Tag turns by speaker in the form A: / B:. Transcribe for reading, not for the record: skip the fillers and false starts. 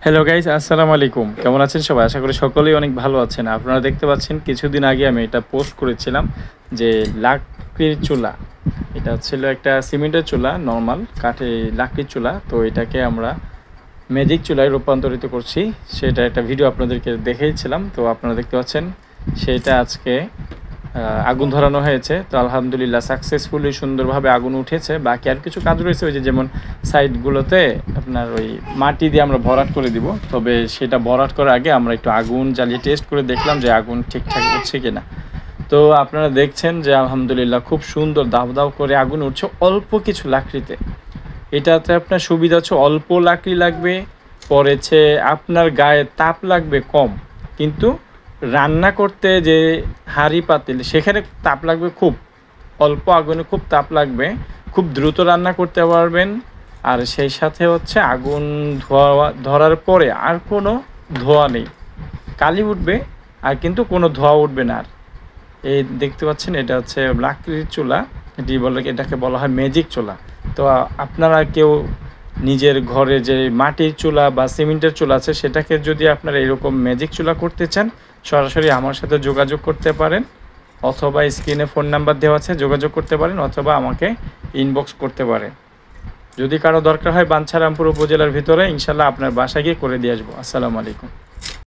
A: Hello guys, আসসালামু আলাইকুম। কেমন আছেন সবাই? আশা করি সকলেই অনেক ভালো আছেন। আপনারা দেখতে পাচ্ছেন কিছুদিন আগে আমি এটা পোস্ট করেছিলাম যে লাকড়ির চুলা। এটা ছিল একটা সিমেন্টের চুলা, নরমাল কাঠে লাকড়ির চুলা। তো এটাকে আমরা ম্যাজিক চুলায় রূপান্তরিত করছি। সেটা একটা ভিডিও আপনাদেরকে দেখিয়েছিলাম। তো আপনারা দেখতে পাচ্ছেন সেটা আজকে আগুন ধরানো হয়েছে। তো আলহামদুলিল্লাহ সাকসেসফুলি সুন্দরভাবে আগুন উঠেছে। বাকি আর কিছু কাজ রয়েছে, ওই যে যেমন সাইডগুলোতে আপনার ওই মাটি দিয়ে আমরা ভরাট করে দিব। তবে সেটা ভরাট করার আগে আমরা একটু আগুন জ্বালিয়ে টেস্ট করে দেখলাম যে আগুন ঠিকঠাক উঠছে কিনা। তো আপনারা দেখছেন যে আলহামদুলিল্লাহ খুব সুন্দর দাউ দাউ করে আগুন উঠছে অল্প কিছু লাকড়িতে। এটাতে আপনার সুবিধা হচ্ছে অল্প লাকড়ি লাগবে, পরেছে আপনার গায়ে তাপ লাগবে কম, কিন্তু রান্না করতে যে হাঁড়ি পাতিল সেখানে তাপ লাগবে খুব, অল্প আগুনে খুব তাপ লাগবে, খুব দ্রুত রান্না করতে পারবেন। আর সেই সাথে হচ্ছে আগুন ধরার পরে আর কোনো ধোঁয়া নেই, কালি উঠবে আর কিন্তু কোনো ধোঁয়া উঠবে না। আর এই দেখতে পাচ্ছেন এটা হচ্ছে লাকড়ির চুলা, এটাকে বলা হয় ম্যাজিক চুলা। তো আপনারা কেউ নিজের ঘরে যে মাটির চুলা বা সিমেন্টের চুলা আছে সেটাকে যদি আপনারা এরকম ম্যাজিক চুলা করতে চান, সরাসরি আমার সাথে যোগাযোগ করতে পারেন, অথবা স্ক্রিনে ফোন নাম্বার দেওয়া আছে, যোগাযোগ করতে পারেন, অথবা আমাকে ইনবক্স করতে পারেন। যদি কারো দরকার হয় বাঞ্ছারামপুর উপজেলার ভিতরে, ইনশাল্লাহ আপনার বাসায় গিয়ে করে দিয়ে আসবো। আসসালামু আলাইকুম।